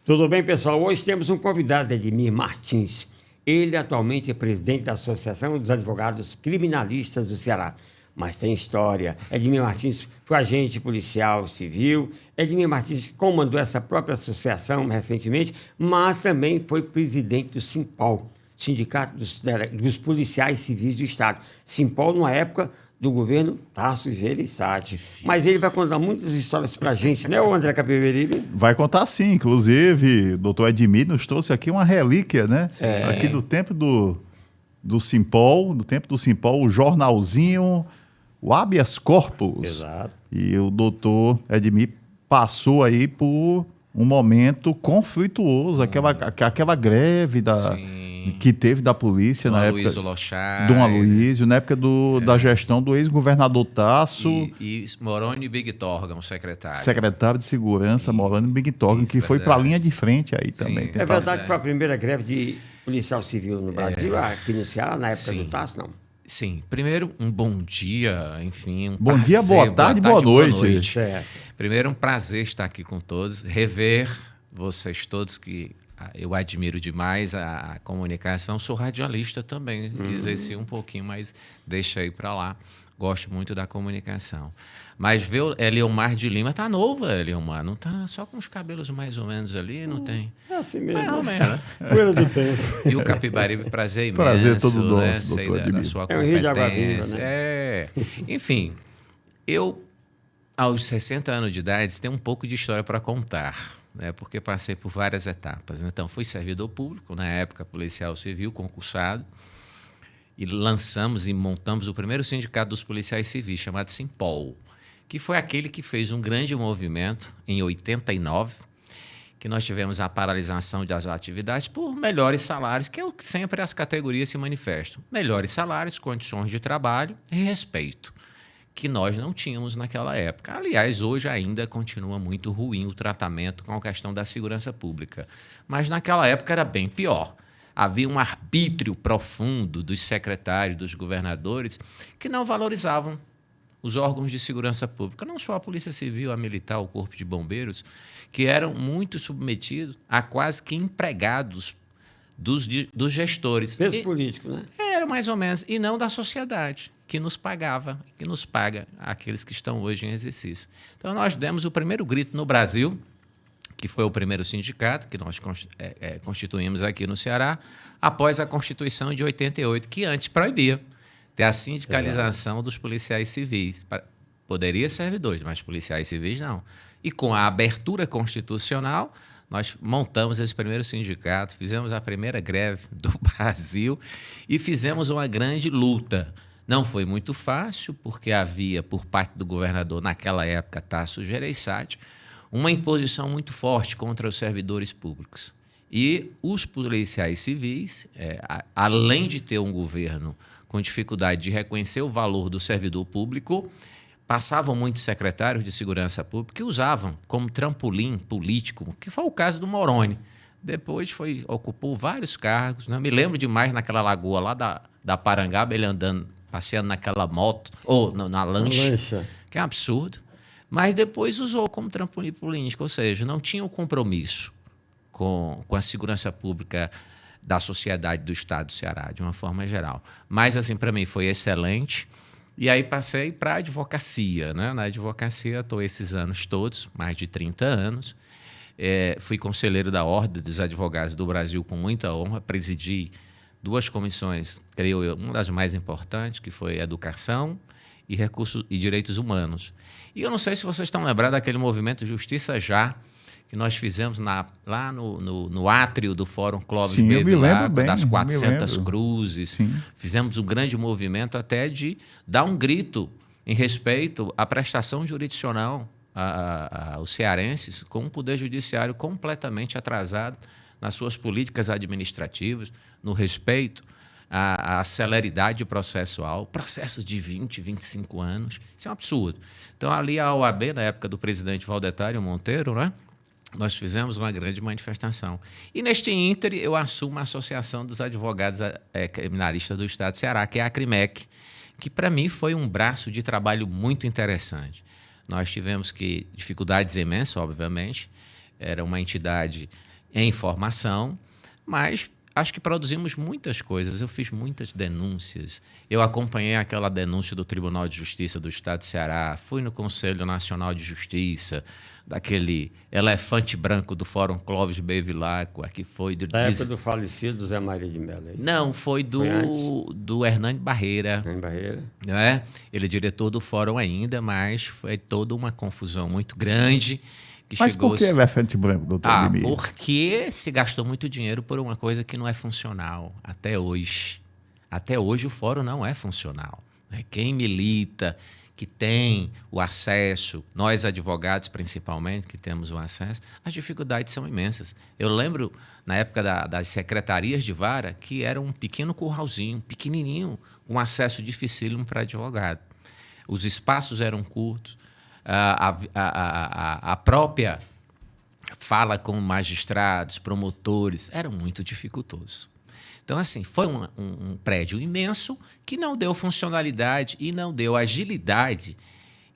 Tudo bem, pessoal? Hoje temos um convidado, Edmir Martins. Ele atualmente é presidente da Associação dos Advogados Criminalistas do Ceará. Mas tem história. Edmir Martins foi agente policial civil. Edmir Martins comandou essa própria associação recentemente, mas também foi presidente do Simpol, Sindicato dos Policiais Civis do Estado. Simpol, numa época do governo Tasso Gereissati. Mas ele vai contar muitas histórias pra gente, né, André Capivari? Vai contar sim, inclusive, o doutor Edmir nos trouxe aqui uma relíquia, né? É. Aqui do tempo do Simpol, o jornalzinho, o habeas corpus. Exato. E o doutor Edmir passou aí por um momento conflituoso, aquela greve que teve da polícia Dom na Aloysio época. Lochard. Dom Aloysio, na época da gestão do ex-governador Tasso. E Moroni Bigtorgan, o secretário. Secretário de Segurança, Moroni Bigtorgan, que foi para a linha de frente aí também. Sim. É verdade que foi a primeira greve de policial civil no Brasil, aqui no Ceará, na época do Tasso, não? Sim. Primeiro, um bom dia, enfim. Bom dia, boa tarde, boa noite. Certo. Primeiro, um prazer estar aqui com todos, rever vocês todos que eu admiro demais a comunicação. Sou radialista também, exerci um pouquinho, mas deixa aí para lá. Gosto muito da comunicação. Mas ver o Eliomar de Lima, tá novo, Eliomar, não tá só com os cabelos mais ou menos ali, não tem? É assim mesmo. Mais ou menos. Poeira do tempo. E o Capibaribe, prazer imenso. Prazer todo nosso, né? Sei doutor da Edmir. sua É um rio de água viva, competência. né? Enfim, eu, aos 60 anos de idade, tenho um pouco de história para contar, né? Porque passei por várias etapas. Então, fui servidor público, na época policial civil, concursado, e lançamos e montamos o primeiro sindicato dos policiais civis, chamado Simpol, que foi aquele que fez um grande movimento em 89, que nós tivemos a paralisação das atividades por melhores salários, que é o que sempre as categorias se manifestam. Melhores salários, condições de trabalho e respeito, que nós não tínhamos naquela época. Aliás, hoje ainda continua muito ruim o tratamento com a questão da segurança pública. Mas naquela época era bem pior. Havia um arbítrio profundo dos secretários, dos governadores, que não valorizavam os órgãos de segurança pública, não só a Polícia Civil, a Militar, o Corpo de Bombeiros, que eram muito submetidos a quase que empregados dos gestores. Peso político, né? Era mais ou menos, e não da sociedade, que nos pagava, que nos paga aqueles que estão hoje em exercício. Então, nós demos o primeiro grito no Brasil, que foi o primeiro sindicato que nós constituímos aqui no Ceará, após a Constituição de 88, que antes proibia ter a sindicalização dos policiais civis. Poderia servidores, mas policiais civis não. E com a abertura constitucional, nós montamos esse primeiro sindicato, fizemos a primeira greve do Brasil e fizemos uma grande luta. Não foi muito fácil, porque havia, por parte do governador, naquela época, Tasso Gereissati, uma imposição muito forte contra os servidores públicos. E os policiais civis, além de ter um governo com dificuldade de reconhecer o valor do servidor público, passavam muitos secretários de segurança pública que usavam como trampolim político, que foi o caso do Moroni. Depois ocupou vários cargos. Não me lembro demais naquela lagoa lá da Parangaba, ele andando, passeando naquela moto, ou na lancha, que é um absurdo. Mas depois usou como trampolim político, ou seja, não tinha o compromisso com a segurança pública da sociedade do Estado do Ceará, de uma forma geral. Mas, assim, para mim foi excelente. E aí passei para a advocacia, né? Na advocacia estou esses anos todos, mais de 30 anos. Fui conselheiro da Ordem dos Advogados do Brasil com muita honra, presidi 2 comissões, creio eu, uma das mais importantes, que foi Educação e Recursos e Direitos Humanos. E eu não sei se vocês estão lembrados daquele movimento Justiça Já, que nós fizemos lá no átrio do Fórum Clóvis Bevilacqua, das 400 cruzes. Sim. Fizemos um grande movimento até de dar um grito em respeito à prestação jurisdicional aos cearenses, com um poder judiciário completamente atrasado nas suas políticas administrativas, no respeito à celeridade processual, processos de 20, 25 anos. Isso é um absurdo. Então, ali a OAB, na época do presidente Valdetário Monteiro, né, nós fizemos uma grande manifestação. E, neste íntere, eu assumo a Associação dos Advogados Criminalistas do Estado do Ceará, que é a ACRIMEC, que, para mim, foi um braço de trabalho muito interessante. Nós tivemos dificuldades imensas, obviamente. Era uma entidade em formação, mas acho que produzimos muitas coisas. Eu fiz muitas denúncias. Eu acompanhei aquela denúncia do Tribunal de Justiça do Estado de Ceará, fui no Conselho Nacional de Justiça, daquele elefante branco do Fórum Clóvis Bevilacqua, que foi... Da época do falecido Zé Maria de Mello, é isso? Não, foi do Hernani Barreira. Hernani Barreira. Né? Ele é diretor do Fórum ainda, mas foi toda uma confusão muito grande. Mas por que elefante branco, doutor Ademir? Porque se gastou muito dinheiro por uma coisa que não é funcional até hoje. Até hoje o fórum não é funcional. Quem milita, que tem o acesso, nós advogados principalmente, que temos o acesso, as dificuldades são imensas. Eu lembro, na época das secretarias de vara, que era um pequeno curralzinho, pequenininho, com acesso dificílimo para advogado. Os espaços eram curtos. A própria fala com magistrados, promotores, era muito dificultoso. Então, assim, foi um prédio imenso que não deu funcionalidade e não deu agilidade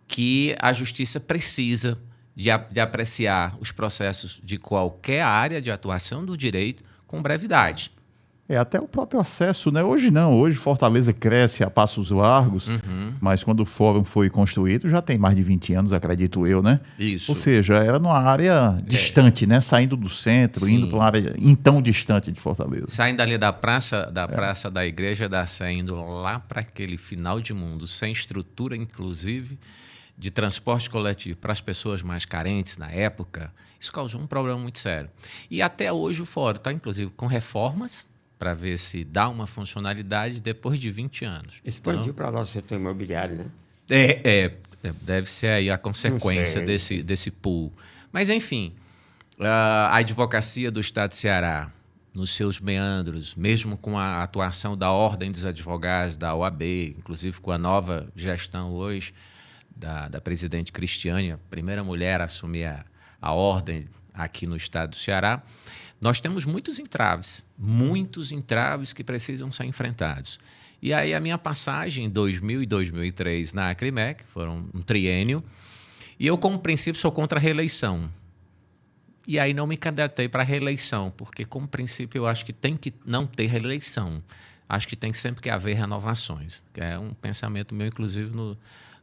que a justiça precisa de apreciar os processos de qualquer área de atuação do direito com brevidade. Até o próprio acesso, né? Hoje não, hoje Fortaleza cresce a passos largos, mas quando o fórum foi construído já tem mais de 20 anos, acredito eu, né? Isso. Ou seja, era numa área distante, né? Saindo do centro, Sim. indo para uma área então distante de Fortaleza. Saindo ali da praça da igreja da Sé, indo lá para aquele final de mundo, sem estrutura, inclusive, de transporte coletivo para as pessoas mais carentes na época, isso causou um problema muito sério. E até hoje o fórum está, inclusive, com reformas, para ver se dá uma funcionalidade depois de 20 anos. Expandiu para lá o setor imobiliário, né? Deve ser aí a consequência desse pool. Mas, enfim, a advocacia do Estado de Ceará, nos seus meandros, mesmo com a atuação da Ordem dos Advogados, da OAB, inclusive com a nova gestão hoje da presidente Cristiane, a primeira mulher a assumir a ordem aqui no Estado do Ceará, nós temos muitos entraves que precisam ser enfrentados. E aí a minha passagem em 2000 e 2003 na Acrimec, foram um triênio, e eu, como princípio, sou contra a reeleição. E aí não me candidatei para a reeleição, porque, como princípio, eu acho que tem que não ter reeleição. Acho que tem sempre que haver renovações. É um pensamento meu, inclusive,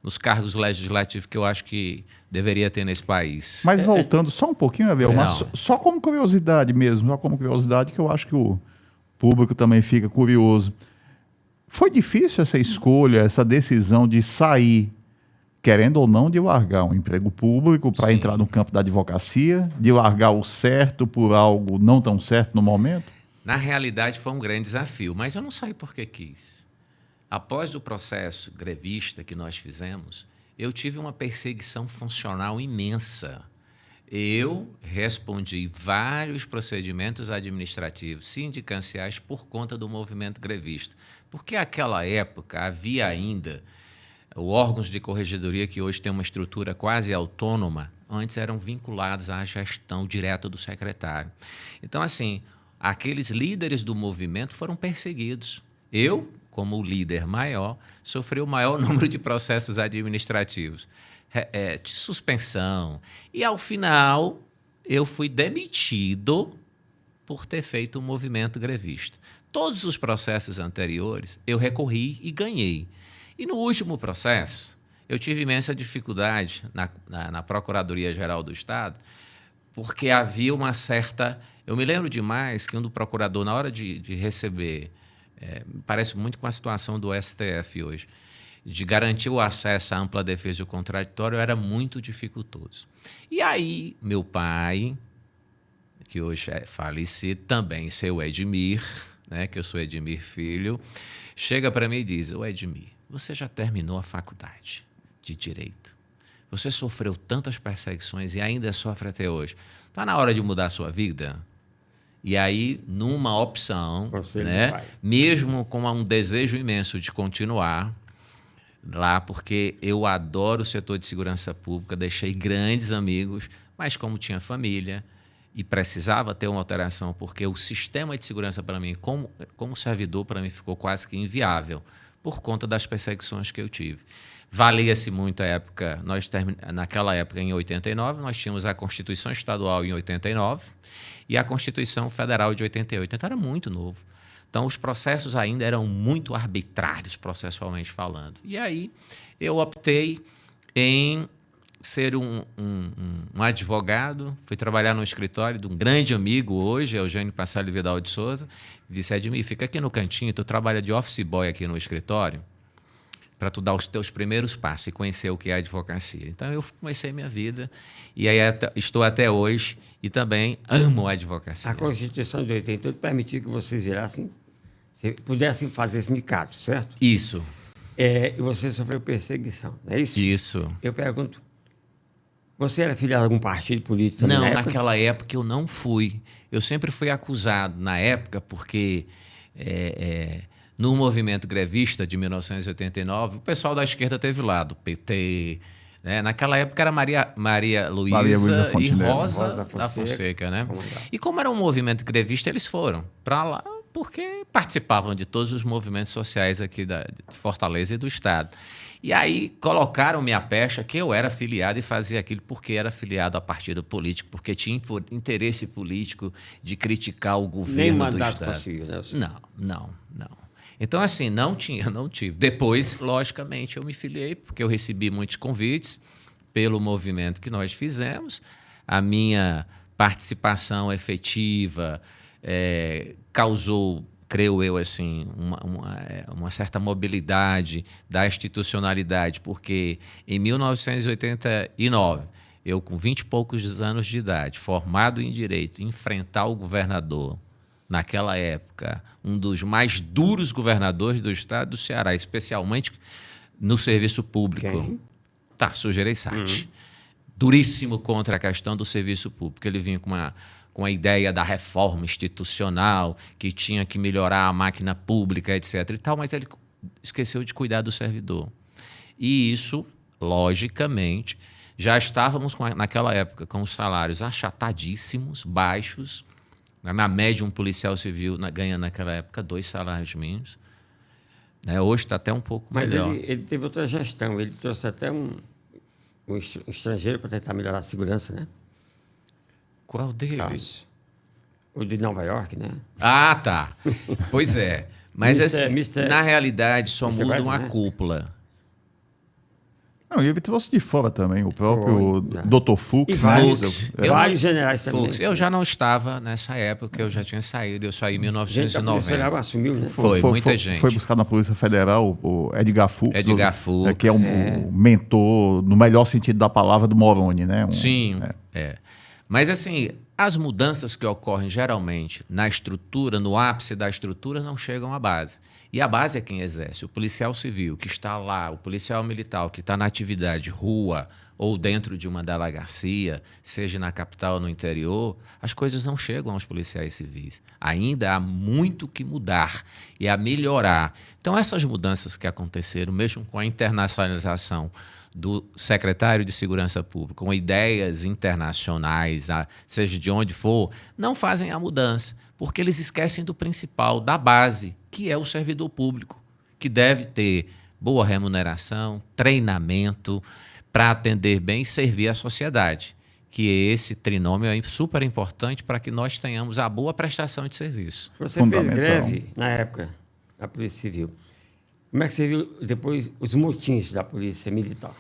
nos cargos legislativos que eu acho que deveria ter nesse país. Mas voltando só um pouquinho, Abel, só como curiosidade mesmo, só como curiosidade que eu acho que o público também fica curioso. Foi difícil essa escolha, essa decisão de sair, querendo ou não, de largar um emprego público para entrar no campo da advocacia, de largar o certo por algo não tão certo no momento? Na realidade, foi um grande desafio, mas eu não saí porque quis. Após o processo grevista que nós fizemos, eu tive uma perseguição funcional imensa. Eu respondi vários procedimentos administrativos, sindicanciais, por conta do movimento grevista. Porque naquela época havia ainda órgãos de corregedoria que hoje têm uma estrutura quase autônoma, antes eram vinculados à gestão direta do secretário. Então, assim, aqueles líderes do movimento foram perseguidos. Eu, como o líder maior, sofri o maior número de processos administrativos, de suspensão. E, ao final, eu fui demitido por ter feito um movimento grevista. Todos os processos anteriores, eu recorri e ganhei. E no último processo, eu tive imensa dificuldade na Procuradoria-Geral do Estado, porque havia uma certa... Eu me lembro demais que um do procurador, na hora de receber... parece muito com a situação do STF hoje, de garantir o acesso à ampla defesa e o contraditório, era muito dificultoso. E aí, meu pai, que hoje é falecido, também seu Edmir, né, que eu sou Edmir Filho, chega para mim e diz: ô Edmir, você já terminou a faculdade de Direito? Você sofreu tantas perseguições e ainda sofre até hoje. Está na hora de mudar a sua vida? E aí, numa opção, né, mesmo com um desejo imenso de continuar lá, porque eu adoro o setor de segurança pública, deixei grandes amigos, mas como tinha família e precisava ter uma alteração, porque o sistema de segurança para mim, como servidor, para mim ficou quase que inviável, por conta das perseguições que eu tive. Valia-se muito a época, naquela época, em 89, nós tínhamos a Constituição Estadual em 89 e a Constituição Federal de 88. Então, era muito novo. Então, os processos ainda eram muito arbitrários, processualmente falando. E aí, eu optei em ser um advogado, fui trabalhar no escritório de um grande amigo hoje, Eugênio Passalho Vidal de Souza, disse: Edmir, fica aqui no cantinho, tu trabalha de office boy aqui no escritório, para tu dar os teus primeiros passos e conhecer o que é a advocacia. Então, eu comecei minha vida e aí estou até hoje e também amo a advocacia. A Constituição de 88 permitiu que vocês pudessem fazer sindicato, certo? Isso. E você sofreu perseguição, não é isso? Isso. Eu pergunto, você era filiado a algum partido político também Não, na época? naquela época eu não fui. Eu sempre fui acusado na época porque no movimento grevista de 1989, o pessoal da esquerda teve lá, do PT, né? Naquela época era Maria Luísa e Rosa da Fonseca, né? E como era um movimento grevista, eles foram para lá porque participavam de todos os movimentos sociais aqui de Fortaleza e do Estado. E aí colocaram minha pecha que eu era filiado e fazia aquilo porque era filiado a partido político, porque tinha interesse político de criticar o governo Nem do mandato Estado. possível, né? Não. Então, assim, não tive. Depois, logicamente, eu me filiei, porque eu recebi muitos convites pelo movimento que nós fizemos. A minha participação efetiva causou, creio eu, assim, uma certa mobilidade da institucionalidade, porque em 1989, eu com 20 e poucos anos de idade, formado em Direito, enfrentar o governador, naquela época, um dos mais duros governadores do estado do Ceará, especialmente no serviço público, Tasso Gereissati. Duríssimo contra a questão do serviço público. Ele vinha com a ideia da reforma institucional, que tinha que melhorar a máquina pública, etc. e tal, mas ele esqueceu de cuidar do servidor. E isso, logicamente, já estávamos naquela época com os salários achatadíssimos, baixos. Na média, um policial civil ganha naquela época 2 salários mínimos. Hoje está até um pouco melhor. Mas ele teve outra gestão, ele trouxe até um estrangeiro para tentar melhorar a segurança, né? Qual deles? O de Nova York, né? Ah, tá. Pois é. Mas na realidade só muda uma né? cúpula. Não, e ele trouxe de fora também, o próprio Dr. Fux. Vários generais também. Fux. Eu já não estava nessa época, eu já tinha saído. Eu saí em 1990. Gente, assumiu, né? Foi muita gente. Foi buscar na Polícia Federal o Edgar Fux. Fux. Que é um mentor, no melhor sentido da palavra, do Moroni, né? Sim, Mas, assim, as mudanças que ocorrem geralmente na estrutura, no ápice da estrutura, não chegam à base. E a base é quem exerce. O policial civil que está lá, o policial militar que está na atividade rua ou dentro de uma delegacia, seja na capital ou no interior, as coisas não chegam aos policiais civis. Ainda há muito que mudar e a melhorar. Então, essas mudanças que aconteceram, mesmo com a internacionalização do secretário de Segurança Pública, com ideias internacionais, seja de onde for, não fazem a mudança, porque eles esquecem do principal, da base, que é o servidor público, que deve ter boa remuneração, treinamento para atender bem e servir a sociedade, que esse trinômio é super importante para que nós tenhamos a boa prestação de serviço. Você fez greve na época da Polícia Civil. Como é que você viu depois os motins da Polícia Militar?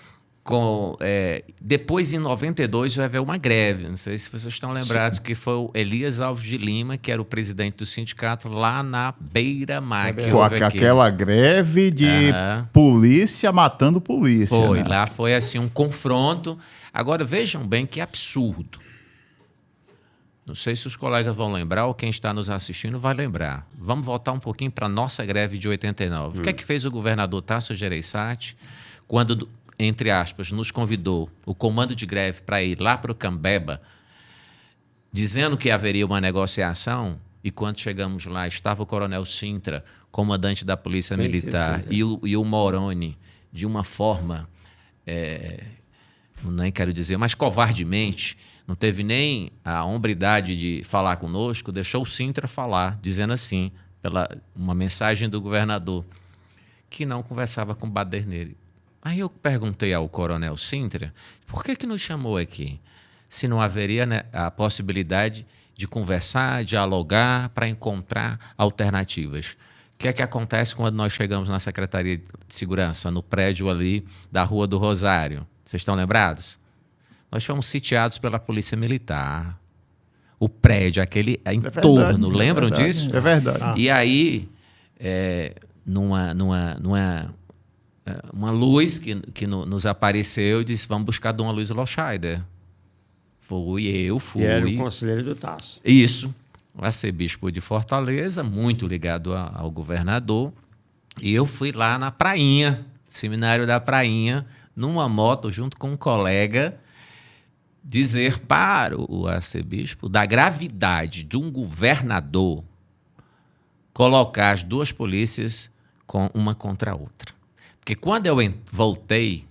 Depois, em 92, vai haver uma greve. Não sei se vocês estão lembrados. Sim. Que foi o Elias Alves de Lima, que era o presidente do sindicato, lá na Beira-Mar. Foi aquela greve de polícia matando polícia. Foi, né? Lá foi assim um confronto. Agora, vejam bem que absurdo. Não sei se os colegas vão lembrar ou quem está nos assistindo vai lembrar. Vamos voltar um pouquinho para a nossa greve de 89. O que é que fez o governador Tasso Gereissati quando, entre aspas, nos convidou o comando de greve para ir lá para o Cambeba, dizendo que haveria uma negociação, e quando chegamos lá estava o coronel Sintra, comandante da Polícia Militar, e o Moroni, de uma forma, nem quero dizer, mas covardemente, não teve nem a hombridade de falar conosco, deixou o Sintra falar, dizendo assim, pela uma mensagem do governador, que não conversava com Baderneiro. Aí eu perguntei ao coronel Sintra, por que nos chamou aqui? Se não haveria, né, a possibilidade de conversar, dialogar, para encontrar alternativas. O que é que acontece quando nós chegamos na Secretaria de Segurança, no prédio ali da Rua do Rosário? Vocês estão lembrados? Nós fomos sitiados pela Polícia Militar. O prédio, aquele entorno, lembram disso? É verdade. E aí, uma luz que nos apareceu e disse, vamos buscar Dom Aloysio Loscheider. Fui. Que era o conselheiro do Tasso. Isso. O arcebispo de Fortaleza, muito ligado ao governador. E eu fui lá na Prainha, seminário da Prainha, numa moto, junto com um colega, dizer para o arcebispo da gravidade de um governador colocar as duas polícias uma contra a outra. Porque quando eu voltei,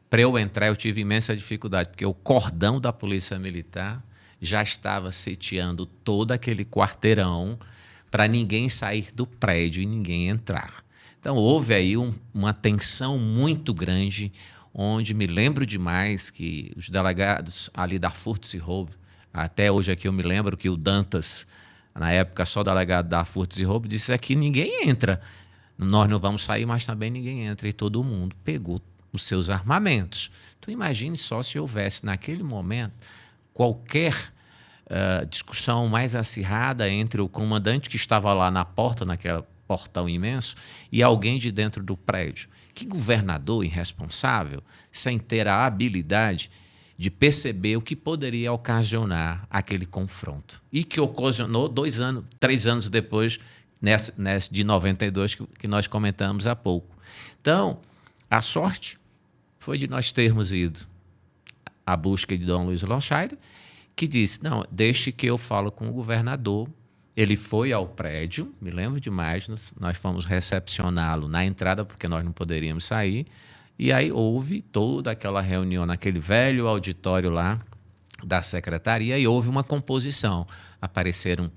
para eu entrar, eu tive imensa dificuldade, porque o cordão da Polícia Militar já estava sitiando todo aquele quarteirão para ninguém sair do prédio e ninguém entrar. Então, houve aí uma tensão muito grande, onde me lembro demais que os delegados ali da Furtos e Roubo, até hoje aqui eu me lembro que o Dantas, na época só delegado da Furtos e Roubo, disse aqui ninguém entra. Nós não vamos sair, mas também ninguém entra. E todo mundo pegou os seus armamentos. Então, imagine só se houvesse, naquele momento, qualquer discussão mais acirrada entre o comandante que estava lá na porta, naquele portão imenso, e alguém de dentro do prédio. Que governador irresponsável, sem ter a habilidade de perceber o que poderia ocasionar aquele confronto. E que ocasionou 3 anos depois, nessa de 92, que nós comentamos há pouco. Então, a sorte foi de nós termos ido à busca de Dom Aloysio Loscheider, que disse, não, deixe que eu falo com o governador. Ele foi ao prédio, me lembro demais, nós fomos recepcioná-lo na entrada, porque nós não poderíamos sair, e aí houve toda aquela reunião naquele velho auditório lá da secretaria, e houve uma composição. Apareceram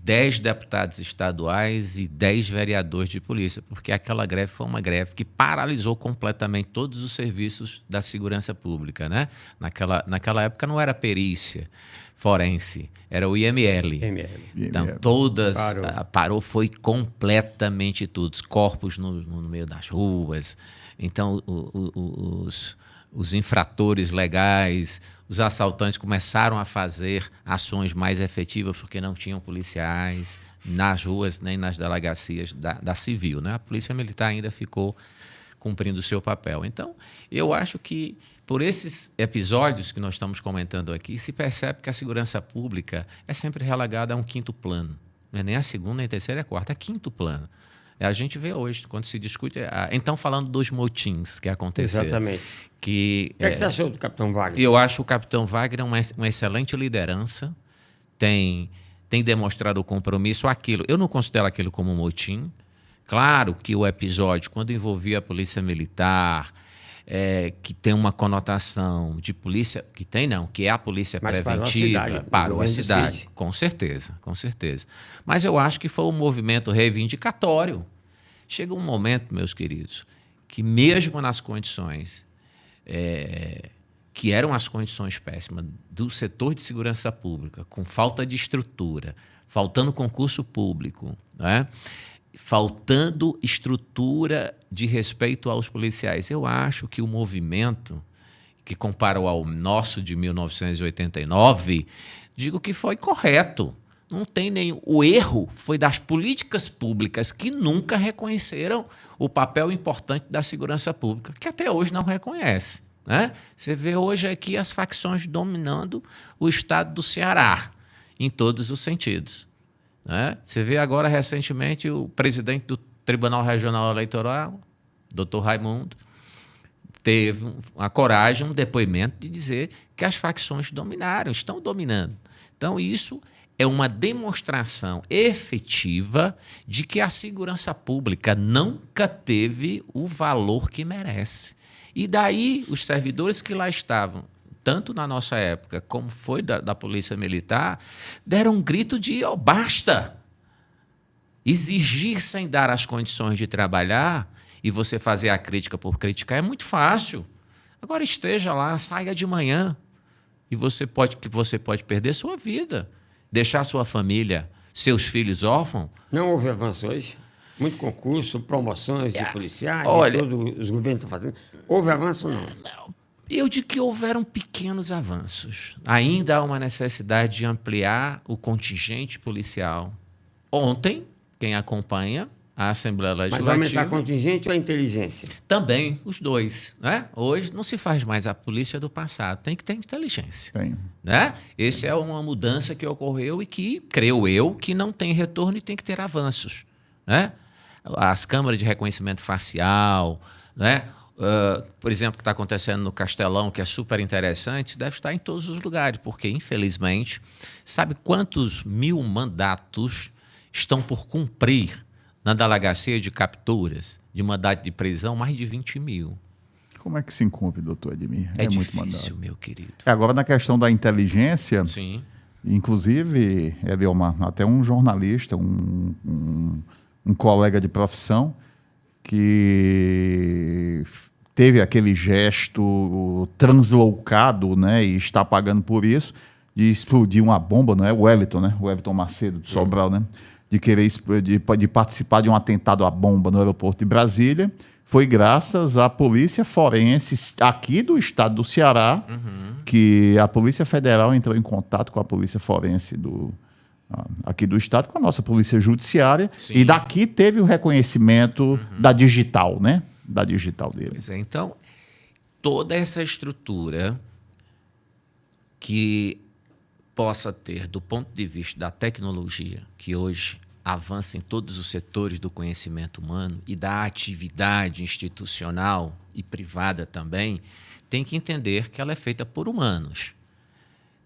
10 deputados estaduais e 10 vereadores de polícia, porque aquela greve foi uma greve que paralisou completamente todos os serviços da segurança pública, né? Naquela época não era perícia forense, era o IML. Então, todas parou, foi completamente tudo. Os corpos no meio das ruas. Então, os infratores legais, os assaltantes começaram a fazer ações mais efetivas porque não tinham policiais nas ruas nem nas delegacias da civil, né? A Polícia Militar ainda ficou cumprindo o seu papel. Então, eu acho que por esses episódios que nós estamos comentando aqui, se percebe que a segurança pública é sempre relegada a um 5º plano. Não é nem a 2ª, nem a 3ª, é a 4ª, é 5º plano. A gente vê hoje, quando se discute... Então, falando dos motins que aconteceram. Exatamente. O que você achou do Capitão Wagner? Eu acho o Capitão Wagner uma excelente liderança, tem demonstrado o compromisso. Eu não considero aquilo como motim. Claro que o episódio, quando envolvia a Polícia Militar, que tem uma conotação de polícia... que é a polícia preventiva. Parou a cidade, com certeza. Mas eu acho que foi um movimento reivindicatório. Chega um momento, meus queridos, que mesmo nas condições... que eram as condições péssimas do setor de segurança pública, com falta de estrutura, faltando concurso público, né? Faltando estrutura de respeito aos policiais. Eu acho que o movimento, que comparou ao nosso de 1989, digo que foi correto. Não tem nenhum... O erro foi das políticas públicas que nunca reconheceram o papel importante da segurança pública, que até hoje não reconhece, né? Você vê hoje aqui as facções dominando o estado do Ceará, em todos os sentidos, né? Você vê agora, recentemente, o presidente do Tribunal Regional Eleitoral, doutor Raimundo, teve a coragem, um depoimento de dizer que as facções estão dominando. Então, isso é uma demonstração efetiva de que a segurança pública nunca teve o valor que merece. E daí, os servidores que lá estavam, tanto na nossa época como foi da Polícia Militar, deram um grito de basta! Exigir sem dar as condições de trabalhar e você fazer a crítica por criticar é muito fácil. Agora esteja lá, saia de manhã e você pode perder sua vida, deixar sua família, seus filhos órfãos. Não houve avanço hoje? Muito concurso, promoções de policiais, olha, e todos os governos estão fazendo. Houve avanço ou não? Eu digo que houveram pequenos avanços. Ainda há uma necessidade de ampliar o contingente policial. Ontem, quem acompanha a Assembleia Legislativa... Mas aumentar contingente ou a inteligência? Também, os dois. Né? Hoje não se faz mais a polícia do passado, tem que ter inteligência. Tem. Né? Essa é uma mudança que ocorreu e que, creio eu, que não tem retorno e tem que ter avanços. Né? As câmaras de reconhecimento facial, né? Por exemplo, o que está acontecendo no Castelão, que é super interessante, deve estar em todos os lugares, porque, infelizmente, sabe quantos 1000 mandatos estão por cumprir na delegacia de capturas, de mandato de prisão? Mais de 20 mil. Como é que se incumpre, doutor Edmir? É muito difícil, mandato. meu querido. Agora, na questão da inteligência, sim, inclusive, Edelmar, até um jornalista, um colega de profissão, que teve aquele gesto translocado, né, e está pagando por isso, de explodir uma bomba, não é? O Wellington Macedo de Sobral, né? De querer de participar de um atentado à bomba no aeroporto de Brasília. Foi graças à Polícia Forense aqui do estado do Ceará, que a Polícia Federal entrou em contato com a Polícia Forense aqui do estado, com a nossa Polícia Judiciária, sim, e daqui teve o reconhecimento da digital, né? Da digital dele. Pois é, então, toda essa estrutura que possa ter, do ponto de vista da tecnologia, que hoje avança em todos os setores do conhecimento humano e da atividade institucional e privada também, tem que entender que ela é feita por humanos.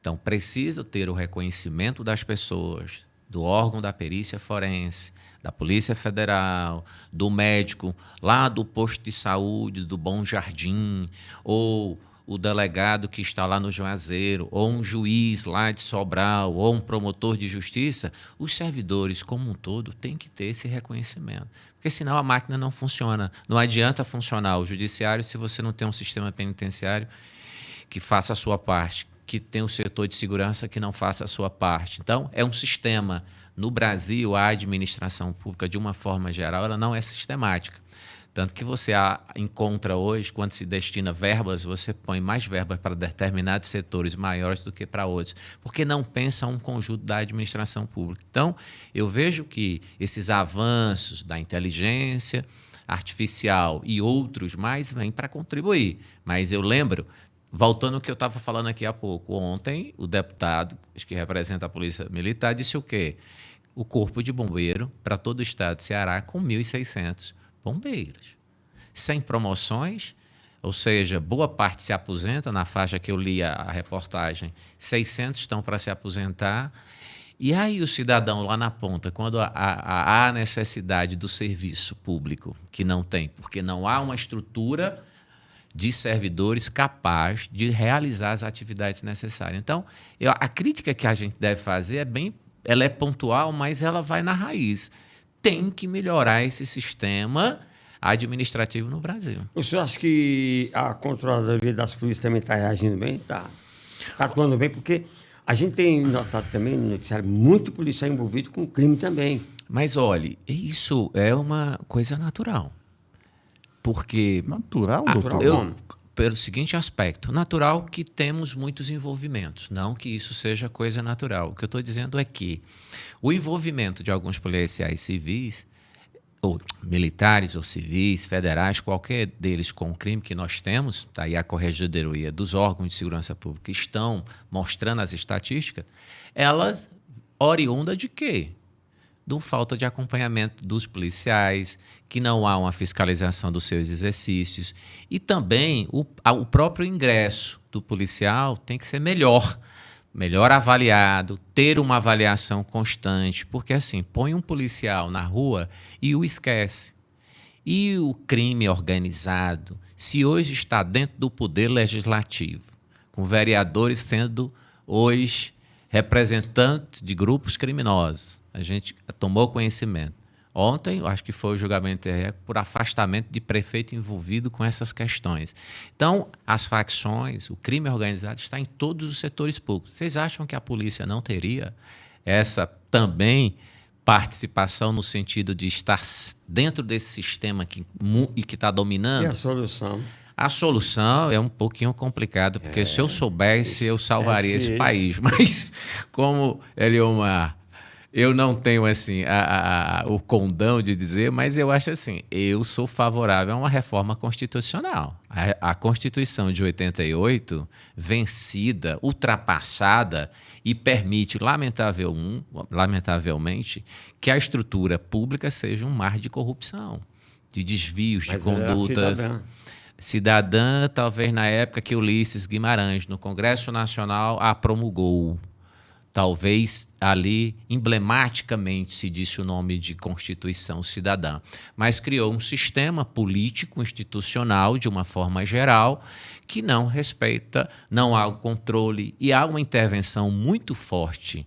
Então, precisa ter o reconhecimento das pessoas, do órgão da perícia forense, da Polícia Federal, do médico, lá do posto de saúde, do Bom Jardim, ou o delegado que está lá no Juazeiro, ou um juiz lá de Sobral, ou um promotor de justiça. Os servidores, como um todo, têm que ter esse reconhecimento. Porque senão a máquina não funciona. Não adianta funcionar o judiciário se você não tem um sistema penitenciário que faça a sua parte, que tem o setor de segurança que não faça a sua parte. Então, é um sistema. No Brasil, a administração pública, de uma forma geral, ela não é sistemática. Tanto que você encontra hoje, quando se destina verbas, você põe mais verbas para determinados setores maiores do que para outros, porque não pensa um conjunto da administração pública. Então, eu vejo que esses avanços da inteligência artificial e outros mais vêm para contribuir. Mas eu lembro, voltando ao que eu estava falando aqui há pouco, ontem o deputado, que representa a Polícia Militar, disse o quê? O Corpo de Bombeiro para todo o estado de Ceará com 1.600 bombeiros. Sem promoções, ou seja, boa parte se aposenta, na faixa que eu li a reportagem, 600 estão para se aposentar. E aí o cidadão lá na ponta, quando há necessidade do serviço público, que não tem, porque não há uma estrutura de servidores capaz de realizar as atividades necessárias. Então, a crítica que a gente deve fazer ela é pontual, mas ela vai na raiz. Tem que melhorar esse sistema administrativo no Brasil. O senhor acha que a Controladoria das Polícias também está reagindo bem? Está atuando bem? Porque a gente tem notado também no noticiário muito policial envolvido com crime também. Mas, olhe, isso é uma coisa natural. Porque... Natural, doutor? Pelo seguinte aspecto, natural que temos muitos envolvimentos, não que isso seja coisa natural. O que eu estou dizendo é que o envolvimento de alguns policiais civis, ou militares ou civis, federais, qualquer deles com o crime que nós temos, tá aí a corregedoria dos órgãos de segurança pública que estão mostrando as estatísticas, elas oriunda de quê? De falta de acompanhamento dos policiais, que não há uma fiscalização dos seus exercícios. E também o próprio ingresso do policial tem que ser melhor avaliado, ter uma avaliação constante, porque assim, põe um policial na rua e o esquece. E o crime organizado, se hoje está dentro do poder legislativo, com vereadores sendo hoje representantes de grupos criminosos, a gente tomou conhecimento. Ontem, eu acho que foi o julgamento por afastamento de prefeito envolvido com essas questões. Então, as facções, o crime organizado está em todos os setores públicos. Vocês acham que a polícia não teria essa também participação no sentido de estar dentro desse sistema que está dominando? E a solução? A solução é um pouquinho complicada, porque se eu soubesse, eu salvaria esse país. Mas, como Eliomar, eu não tenho assim o condão de dizer, mas eu acho assim, eu sou favorável a uma reforma constitucional. A Constituição de 88, vencida, ultrapassada, e permite, lamentavelmente, que a estrutura pública seja um mar de corrupção, de desvios, de condutas. Cidadã, talvez na época que Ulisses Guimarães, no Congresso Nacional, a promulgou. Talvez ali, emblematicamente, se disse o nome de Constituição Cidadã, mas criou um sistema político, institucional, de uma forma geral, que não respeita, não há o controle e há uma intervenção muito forte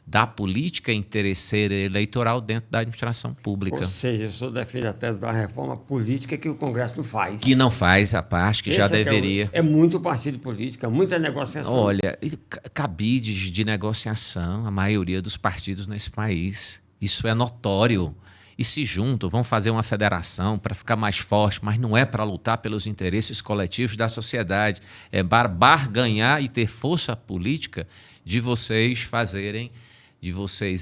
da política interesseira eleitoral dentro da administração pública. Ou seja, eu sou defendendo a tese da reforma política que o Congresso não faz. Que não faz a parte que já deveria. É muito partido político, é muita negociação. Olha, cabides de negociação, a maioria dos partidos nesse país. Isso é notório. E se juntam, vão fazer uma federação para ficar mais forte, mas não é para lutar pelos interesses coletivos da sociedade. É barganhar e ter força política de vocês fazerem,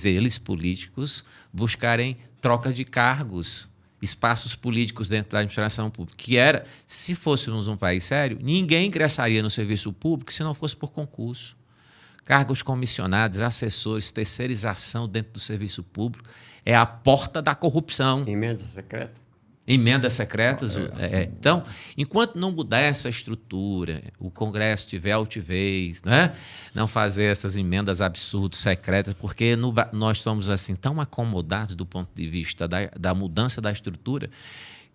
eles políticos, buscarem troca de cargos, espaços políticos dentro da administração pública. Que era, se fôssemos um país sério, ninguém ingressaria no serviço público se não fosse por concurso. Cargos comissionados, assessores, terceirização dentro do serviço público é a porta da corrupção. Emenda secreta. Emendas secretas. Então, enquanto não mudar essa estrutura, o Congresso tiver altivez, né? Não fazer essas emendas absurdas, secretas, porque nós estamos assim tão acomodados do ponto de vista da mudança da estrutura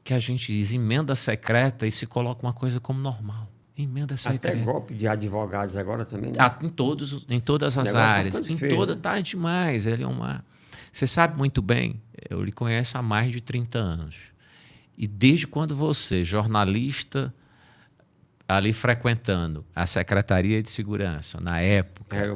que a gente diz emenda secreta e se coloca uma coisa como normal. Emenda secreta. Até golpe de advogados agora também, né? Em todas as áreas. Tá demais, Eliomar. Você sabe muito bem, eu lhe conheço há mais de 30 anos. E desde quando você, jornalista, ali frequentando a Secretaria de Segurança, na época,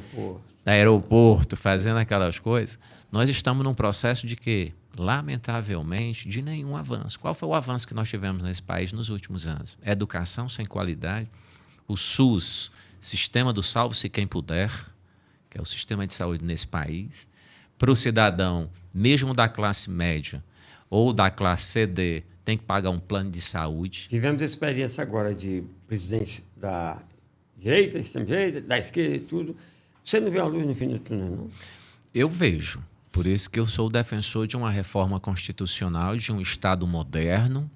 aeroporto, fazendo aquelas coisas, nós estamos num processo de quê? Lamentavelmente, de nenhum avanço. Qual foi o avanço que nós tivemos nesse país nos últimos anos? Educação sem qualidade, o SUS, Sistema do Salve-se Quem Puder, que é o sistema de saúde nesse país, para o cidadão, mesmo da classe média ou da classe CD, tem que pagar um plano de saúde. Tivemos experiência agora de presidente da direita, extrema-direita, da esquerda e tudo. Você não vê a luz no fim do túnel, não? Eu vejo. Por isso que eu sou defensor de uma reforma constitucional, de um Estado moderno,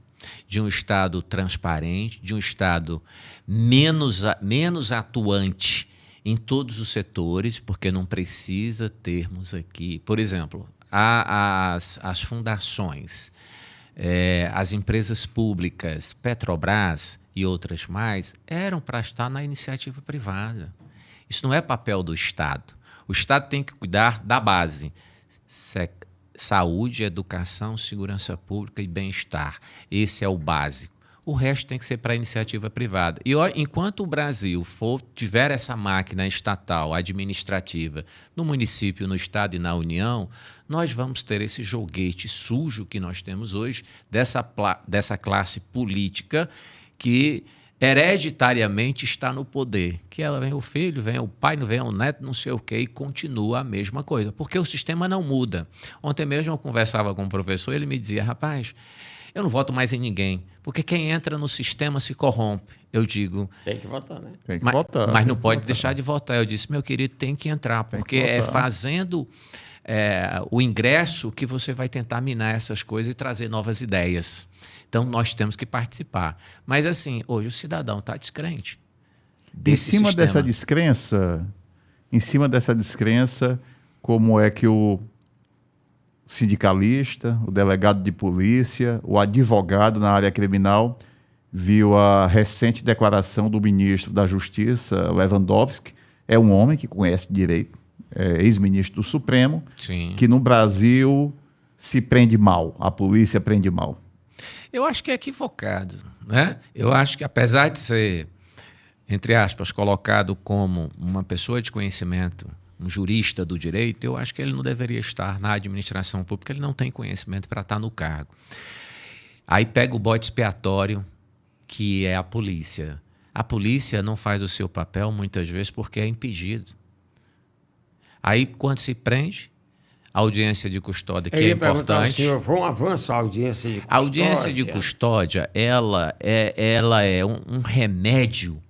de um Estado transparente, de um Estado menos atuante em todos os setores, porque não precisa termos aqui... Por exemplo, as fundações, as empresas públicas, Petrobras e outras mais, eram para estar na iniciativa privada. Isso não é papel do Estado. O Estado tem que cuidar da base. Saúde, educação, segurança pública e bem-estar. Esse é o básico. O resto tem que ser para a iniciativa privada. E enquanto o Brasil tiver essa máquina estatal, administrativa, no município, no Estado e na União, nós vamos ter esse joguete sujo que nós temos hoje, dessa classe política que hereditariamente está no poder. Que ela vem o filho, vem o pai, não vem o neto, não sei o quê, e continua a mesma coisa. Porque o sistema não muda. Ontem mesmo eu conversava com um professor e ele me dizia, rapaz, eu não voto mais em ninguém, porque quem entra no sistema se corrompe. Eu digo... Tem que votar, né? Tem que votar. Mas não pode deixar de votar. Eu disse, meu querido, tem que entrar, porque é fazendo o ingresso que você vai tentar minar essas coisas e trazer novas ideias. Então, nós temos que participar. Mas, assim, hoje o cidadão está descrente desse sistema. Em cima dessa descrença, como é que o sindicalista, o delegado de polícia, o advogado na área criminal viu a recente declaração do ministro da Justiça, Lewandowski, é um homem que conhece direito, é ex-ministro do Supremo, Sim. que no Brasil se prende mal, a polícia prende mal? Eu acho que é equivocado, né? Eu acho que, apesar de ser, entre aspas, colocado como uma pessoa de conhecimento, um jurista do direito, eu acho que ele não deveria estar na administração pública, ele não tem conhecimento para estar no cargo. Aí pega o bode expiatório, que é a polícia. A polícia não faz o seu papel, muitas vezes, porque é impedido. Aí, quando se prende, a audiência de custódia, que é importante. Senhor, foi um avanço a audiência de custódia? A audiência de custódia, ela é um remédio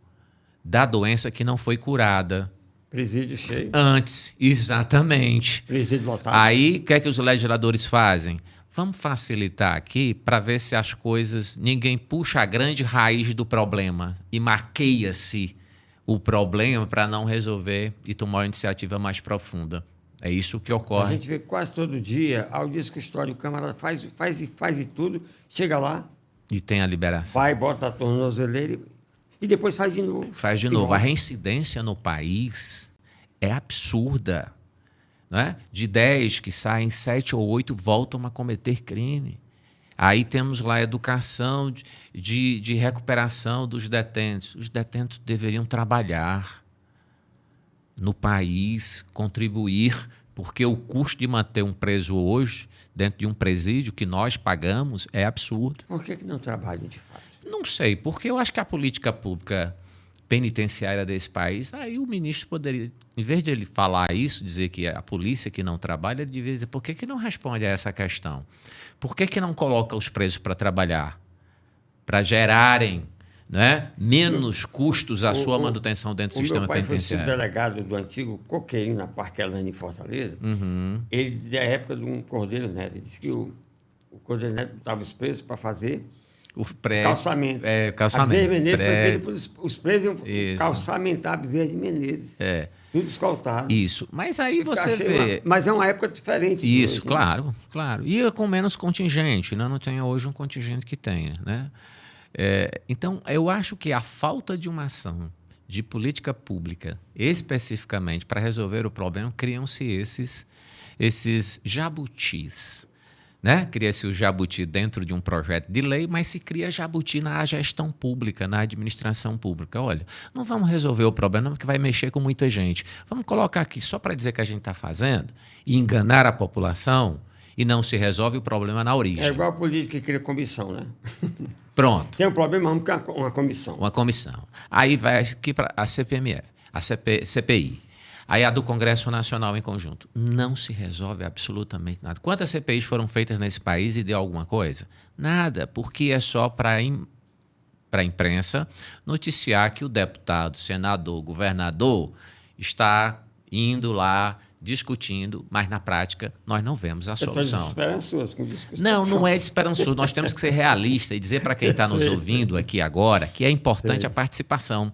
da doença que não foi curada. Presídio cheio. Antes, exatamente. Presídio lotado. Aí, o que é que os legisladores fazem? Vamos facilitar aqui para ver se as coisas... Ninguém puxa a grande raiz do problema e maqueia-se o problema para não resolver e tomar uma iniciativa mais profunda. É isso que ocorre. A gente vê quase todo dia, audiência de custódia, o camarada faz e tudo, chega lá... E tem a liberação. Vai, bota a tornozeleira e depois faz de novo. Faz de novo. A reincidência no país é absurda. Né? De 10 que saem, 7 ou 8 voltam a cometer crime. Aí temos lá a educação de recuperação dos detentos. Os detentos deveriam trabalhar no país, contribuir, porque o custo de manter um preso hoje, dentro de um presídio que nós pagamos, é absurdo. Por que não trabalham de fato? Não sei, porque eu acho que a política pública penitenciária desse país, aí o ministro poderia, em vez de ele falar isso, dizer que é a polícia que não trabalha, ele devia dizer por que não responde a essa questão? Por que não coloca os presos para trabalhar? Para gerarem, né, menos custos à sua manutenção dentro do sistema penitenciário. O meu pai foi subdelegado do antigo Coqueirinho, na Parquelândia, em Fortaleza. Ele, da época de um Cordeiro Neto, ele disse que o Cordeiro Neto botava os presos para fazer... calçamento. Calçamento. A Bezerra de Menezes foi feito pelos os presos iam calçamentar a Bezerra de Menezes. Tudo escoltado. Isso. Mas aí você vê... Mas é uma época diferente. Isso, hoje, claro, né? claro. E com menos contingente, né? Não tem hoje um contingente que tenha, né? Então, eu acho que a falta de uma ação de política pública, especificamente para resolver o problema, criam-se esses jabutis. Né? Cria-se o jabuti dentro de um projeto de lei, mas se cria jabuti na gestão pública, na administração pública. Olha, não vamos resolver o problema porque vai mexer com muita gente. Vamos colocar aqui só para dizer que a gente está fazendo e enganar a população e não se resolve o problema na origem. É igual a política que cria comissão, né? Pronto. Tem um problema, vamos criar uma comissão. Uma comissão. Aí vai aqui para a CPMF, a CPI. Aí a do Congresso Nacional em conjunto. Não se resolve absolutamente nada. Quantas CPIs foram feitas nesse país e deu alguma coisa? Nada, porque é só para a imprensa noticiar que o deputado, senador, governador está indo lá discutindo, mas na prática nós não vemos a solução. Desesperançoso com discussão. Não é desesperançoso. Nós temos que ser realistas e dizer para quem está nos ouvindo aqui agora que é importante a participação.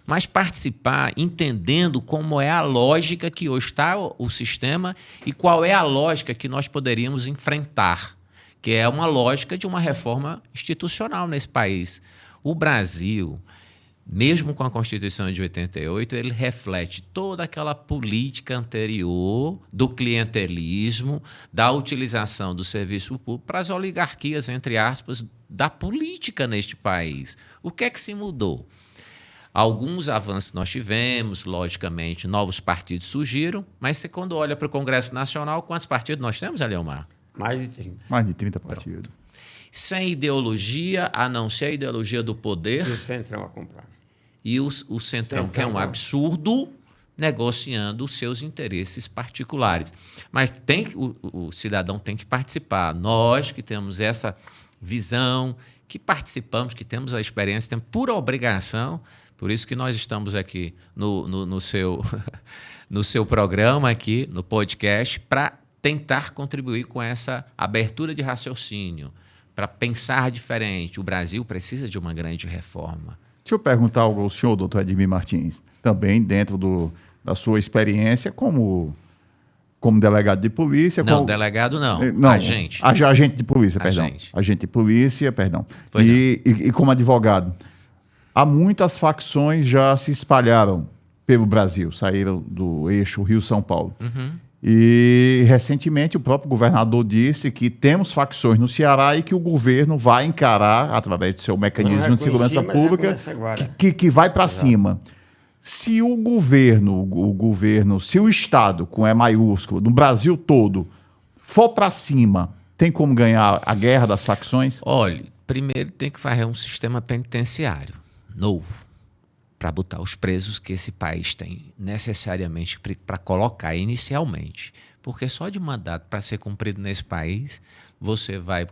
Mas participar entendendo como é a lógica que hoje está o sistema e qual é a lógica que nós poderíamos enfrentar, que é uma lógica de uma reforma institucional nesse país. O Brasil, mesmo com a Constituição de 88, ele reflete toda aquela política anterior do clientelismo, da utilização do serviço público para as oligarquias, entre aspas, da política neste país. O que é que se mudou? Alguns avanços nós tivemos, logicamente, novos partidos surgiram, mas você, quando olha para o Congresso Nacional, quantos partidos nós temos, Aliomar? Mais de 30. Mais de 30 partidos. Sem ideologia, a não ser a ideologia do poder. E o Centrão a comprar. E o Centrão, que é um absurdo, negociando os seus interesses particulares. Mas o cidadão tem que participar. Nós que temos essa visão, que participamos, que temos a experiência, temos por obrigação. Por isso que nós estamos aqui no seu programa, aqui no podcast, para tentar contribuir com essa abertura de raciocínio, para pensar diferente. O Brasil precisa de uma grande reforma. Deixa eu perguntar algo ao senhor, doutor Edmir Martins, também dentro da sua experiência como delegado de polícia. Não, delegado não, agente. Agente de polícia, perdão. Agente de polícia, perdão. E como advogado. Há muitas facções já se espalharam pelo Brasil, saíram do eixo Rio-São Paulo. E, recentemente, o próprio governador disse que temos facções no Ceará e que o governo vai encarar, através do seu mecanismo de segurança pública, que vai para cima. Se o governo, se o Estado, com E maiúsculo, no Brasil todo, for para cima, tem como ganhar a guerra das facções? Olha, primeiro tem que fazer um sistema penitenciário novo para botar os presos que esse país tem necessariamente para colocar inicialmente. Porque só de mandato para ser cumprido nesse país, você vai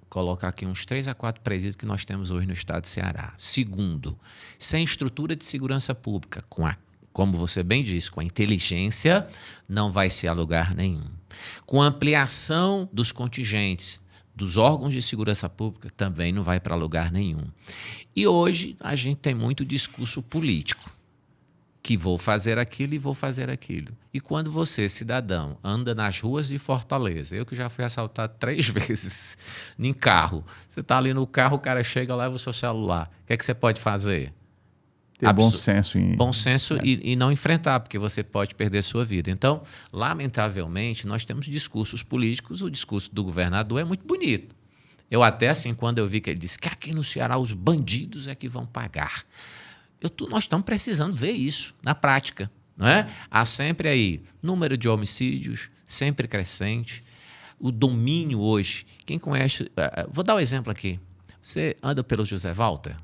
colocar aqui uns 3 a 4 presídios que nós temos hoje no estado de Ceará. Segundo, sem estrutura de segurança pública, como você bem disse, com a inteligência, não vai ser a lugar nenhum. Com a ampliação dos contingentes dos órgãos de segurança pública, também não vai para lugar nenhum. E hoje a gente tem muito discurso político, que vou fazer aquilo e vou fazer aquilo. E quando você, cidadão, anda nas ruas de Fortaleza, eu que já fui assaltado 3 vezes em carro, você está ali no carro, o cara chega, leva o seu celular, o que é que você pode fazer? Ter bom senso. Bom senso e não enfrentar, porque você pode perder sua vida. Então, lamentavelmente, nós temos discursos políticos, o discurso do governador é muito bonito. Eu até, assim, quando eu vi que ele disse que aqui no Ceará os bandidos é que vão pagar. Nós estamos precisando ver isso na prática. Não é? Há sempre aí número de homicídios, sempre crescente. O domínio hoje, quem conhece... Vou dar um exemplo aqui. Você anda pelo José Walter?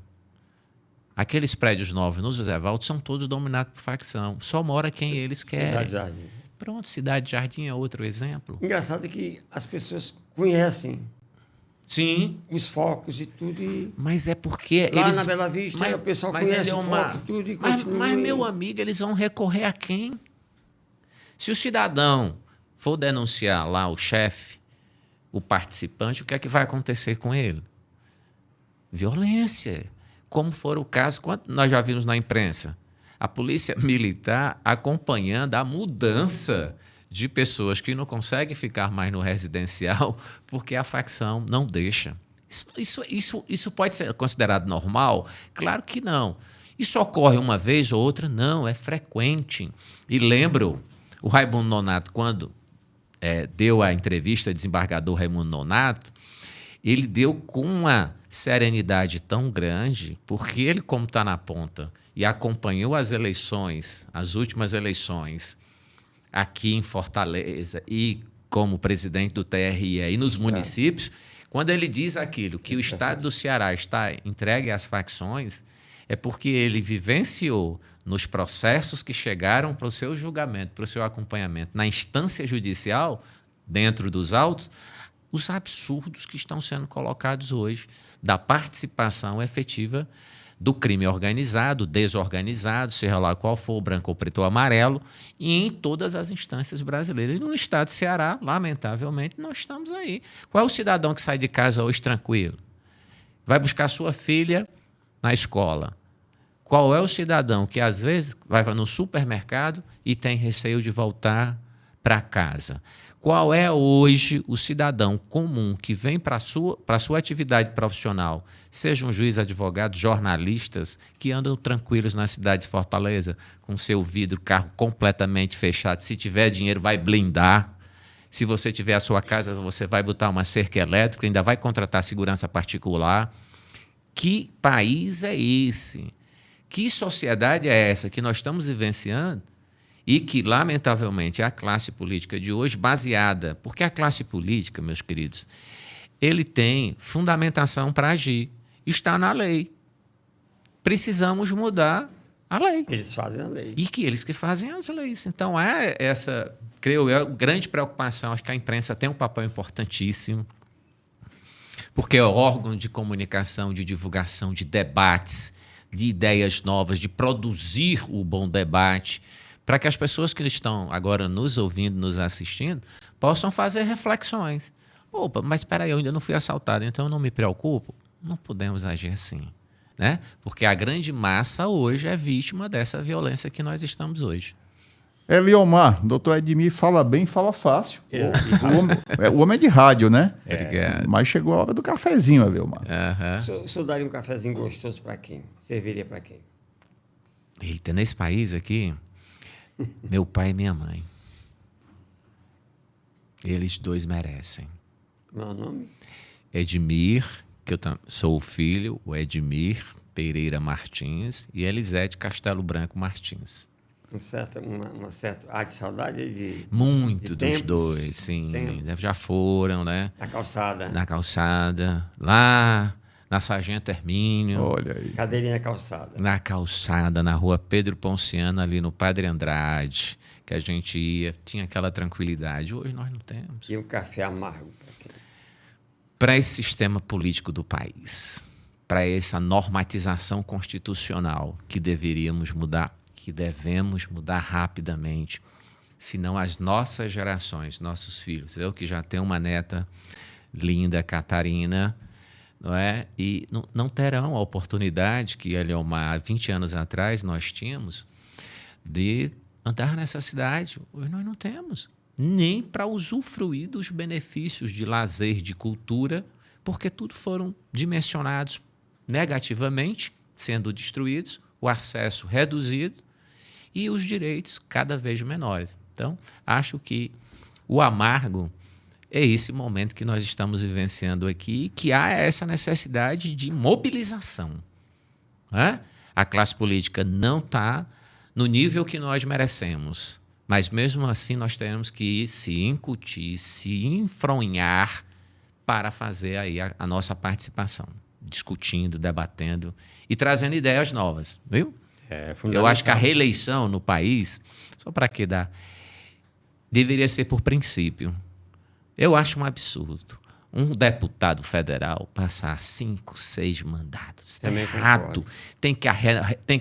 Aqueles prédios novos no José Walter são todos dominados por facção. Só mora quem eles querem. Cidade Jardim. Pronto, Cidade Jardim é outro exemplo. Engraçado é que as pessoas conhecem. Sim. Os focos e tudo. Mas é porque lá na Bela Vista, o pessoal conhece o foco e tudo e continua. Mas, meu amigo, eles vão recorrer a quem? Se o cidadão for denunciar lá o chefe, o participante, o que é que vai acontecer com ele? Violência. Como for o caso, quanto nós já vimos na imprensa, a polícia militar acompanhando a mudança de pessoas que não conseguem ficar mais no residencial porque a facção não deixa. Isso pode ser considerado normal? Claro que não. Isso ocorre uma vez ou outra? Não, é frequente. E lembro, o Raimundo Nonato, quando deu a entrevista, desembargador Raimundo Nonato, ele deu com uma serenidade tão grande, porque ele, como está na ponta e acompanhou as eleições, as últimas eleições, aqui em Fortaleza e como presidente do TRE e nos municípios, quando ele diz aquilo, que o estado do Ceará está entregue às facções, é porque ele vivenciou nos processos que chegaram para o seu julgamento, para o seu acompanhamento, na instância judicial, dentro dos autos, os absurdos que estão sendo colocados hoje da participação efetiva do crime organizado, desorganizado, seja lá qual for, branco ou preto ou amarelo, e em todas as instâncias brasileiras. E no estado de Ceará, lamentavelmente, nós estamos aí. Qual é o cidadão que sai de casa hoje tranquilo? Vai buscar sua filha na escola. Qual é o cidadão que, às vezes, vai no supermercado e tem receio de voltar para casa? Qual é hoje o cidadão comum que vem para a sua atividade profissional, seja um juiz, advogado, jornalistas, que andam tranquilos na cidade de Fortaleza, com seu vidro, carro completamente fechado? Se tiver dinheiro, vai blindar. Se você tiver a sua casa, você vai botar uma cerca elétrica, ainda vai contratar segurança particular. Que país é esse? Que sociedade é essa que nós estamos vivenciando? E que, lamentavelmente, a classe política de hoje, baseada... Porque a classe política, meus queridos, ele tem fundamentação para agir. Está na lei. Precisamos mudar a lei. Eles fazem a lei. E que eles que fazem as leis. Então, é essa, creio eu, grande preocupação. Acho que a imprensa tem um papel importantíssimo, porque é órgão de comunicação, de divulgação, de debates, de ideias novas, de produzir o bom debate, para que as pessoas que estão agora nos ouvindo, nos assistindo, possam fazer reflexões. Opa, mas espera aí, eu ainda não fui assaltado, então eu não me preocupo. Não podemos agir assim, né? Porque a grande massa hoje é vítima dessa violência que nós estamos hoje. Eliomar, doutor Edmir fala bem, fala fácil. O homem é de rádio, né? Obrigado. Mas chegou a hora do cafezinho, Eliomar. O senhor daria um cafezinho gostoso para quem? Serviria para quem? Eita, nesse país aqui... Meu pai e minha mãe. Eles dois merecem. Meu nome? Edmir, que eu sou o filho, o Edmir Pereira Martins, e Elisete Castelo Branco Martins. Uma certa de saudade de Muito de dos tempos, dois, sim. tempos. Já foram, né? Na calçada. Na calçada, lá na Sargento Hermínio. Olha aí. Cadeirinha calçada. Na calçada, na rua Pedro Ponciano, ali no Padre Andrade, que a gente ia, tinha aquela tranquilidade. Hoje nós não temos. E um café amargo. Para esse sistema político do país, para essa normatização constitucional que deveríamos mudar, que devemos mudar rapidamente, senão as nossas gerações, nossos filhos, eu que já tenho uma neta linda, Catarina, não é? E não terão a oportunidade que, há 20 anos atrás, nós tínhamos de andar nessa cidade. Hoje nós não temos. Nem para usufruir dos benefícios de lazer, de cultura, porque tudo foram dimensionados negativamente, sendo destruídos, o acesso reduzido e os direitos cada vez menores. Então, acho que o amargo é esse momento que nós estamos vivenciando aqui, que há essa necessidade de mobilização. Né? A classe política não está no nível que nós merecemos, mas mesmo assim nós temos que se incutir, se enfronhar para fazer aí a nossa participação, discutindo, debatendo e trazendo ideias novas, viu? Eu acho que a reeleição no país, só para que dá, deveria ser por princípio. Eu acho um absurdo um deputado federal passar 5, 6 mandatos. Está errado. Tem que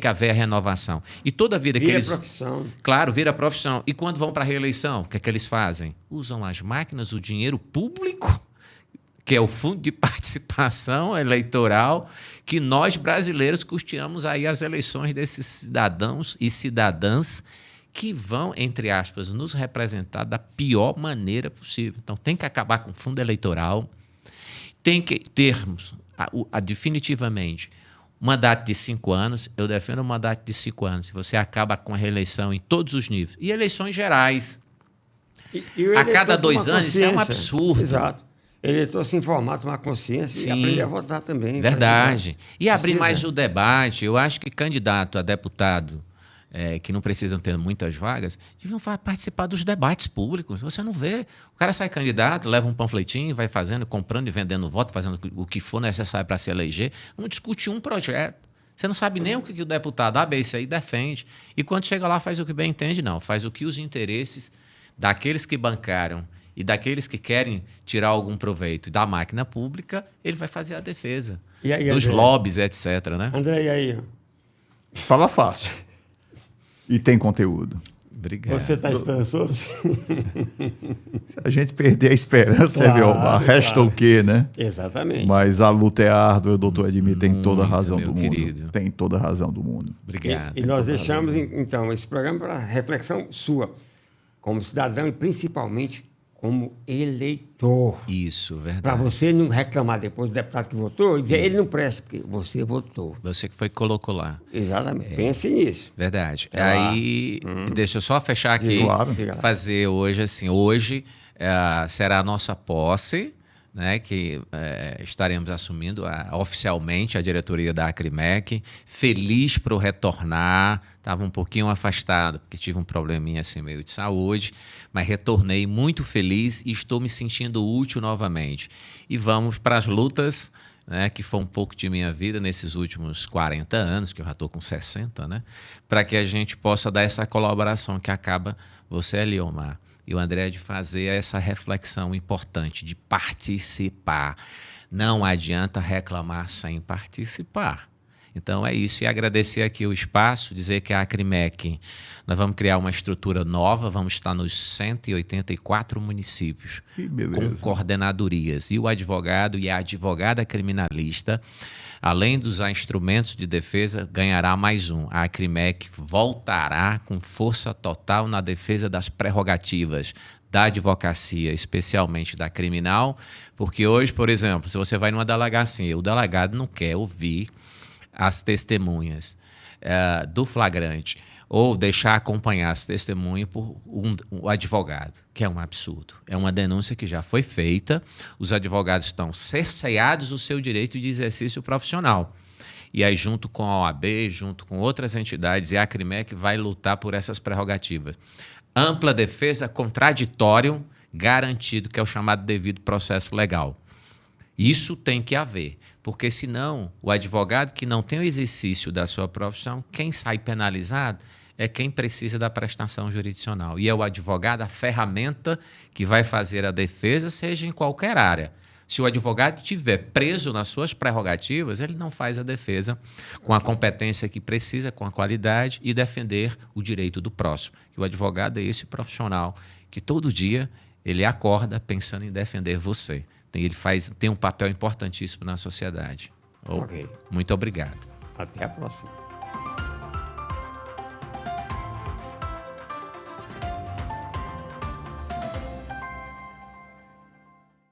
haver a renovação. E toda vida que eles... Vira profissão. Claro, vira profissão. E quando vão para a reeleição, o que é que eles fazem? Usam as máquinas, o dinheiro público, que é o fundo de participação eleitoral, que nós brasileiros custeamos aí as eleições desses cidadãos e cidadãs que vão, entre aspas, nos representar da pior maneira possível. Então, tem que acabar com o fundo eleitoral, tem que termos, definitivamente, um mandato de 5 anos. Eu defendo um mandato de 5 anos. Você acaba com a reeleição em todos os níveis. E eleições gerais. E a cada 2 anos, isso é um absurdo. Exato. O eleitor se informar, tomar consciência. Sim, e aprender a votar também. Verdade. E abrir mais o debate. Eu acho que candidato a deputado, que não precisam ter muitas vagas, deviam participar dos debates públicos. Você não vê. O cara sai candidato, leva um panfletinho, vai fazendo, comprando e vendendo voto, fazendo o que for necessário para se eleger. Não discute um projeto. Você não sabe nem o que o deputado A, B e C defende. E quando chega lá, faz o que bem entende, não. Faz o que os interesses daqueles que bancaram e daqueles que querem tirar algum proveito da máquina pública, ele vai fazer a defesa. E aí, dos lobbies, etc. Né? André, e aí? Fala fácil. E tem conteúdo. Obrigado. Você está esperançoso? Se a gente perder a esperança, resta o quê, né? Exatamente. Mas a luta é árdua, o doutor Edmir tem toda a razão do mundo. Querido. Tem toda a razão do mundo. Obrigado. E nós deixamos, então, esse programa para reflexão sua, como cidadão e principalmente como eleitor. Isso, verdade. Para você não reclamar depois do deputado que votou e dizer ele não presta, porque você votou. Você que foi que colocou lá. Exatamente. Pense nisso. Verdade. Aí, deixa eu só fechar aqui. Claro. Fazer hoje, assim, hoje será a nossa posse, né, que estaremos assumindo oficialmente a diretoria da Acrimec. Feliz por retornar. Estava um pouquinho afastado, porque tive um probleminha assim meio de saúde, mas retornei muito feliz e estou me sentindo útil novamente. E vamos para as lutas, né, que foi um pouco de minha vida nesses últimos 40 anos, que eu já estou com 60, né, para que a gente possa dar essa colaboração que acaba você, Eliomar, e o André, de fazer essa reflexão importante, de participar. Não adianta reclamar sem participar. Então é isso, e agradecer aqui o espaço, dizer que a Acrimec, nós vamos criar uma estrutura nova, vamos estar nos 184 municípios, com coordenadorias, e o advogado e a advogada criminalista, além dos instrumentos de defesa, ganhará mais um. A Acrimec voltará com força total na defesa das prerrogativas da advocacia, especialmente da criminal, porque hoje, por exemplo, se você vai numa delegacia, o delegado não quer ouvir as testemunhas do flagrante. ou deixar acompanhar esse testemunho por um advogado, que é um absurdo. É uma denúncia que já foi feita, os advogados estão cerceados o seu direito de exercício profissional. E aí, junto com a OAB, junto com outras entidades, e a Acrimec vai lutar por essas prerrogativas. Ampla defesa, contraditório, garantido, que é o chamado devido processo legal. Isso tem que haver, porque senão o advogado que não tem o exercício da sua profissão, quem sai penalizado é quem precisa da prestação jurisdicional. E é o advogado a ferramenta que vai fazer a defesa, seja em qualquer área. Se o advogado estiver preso nas suas prerrogativas, ele não faz a defesa com a competência que precisa, com a qualidade e defender o direito do próximo. E o advogado é esse profissional que todo dia ele acorda pensando em defender você. Ele tem um papel importantíssimo na sociedade. Ok. Muito obrigado. Até a próxima.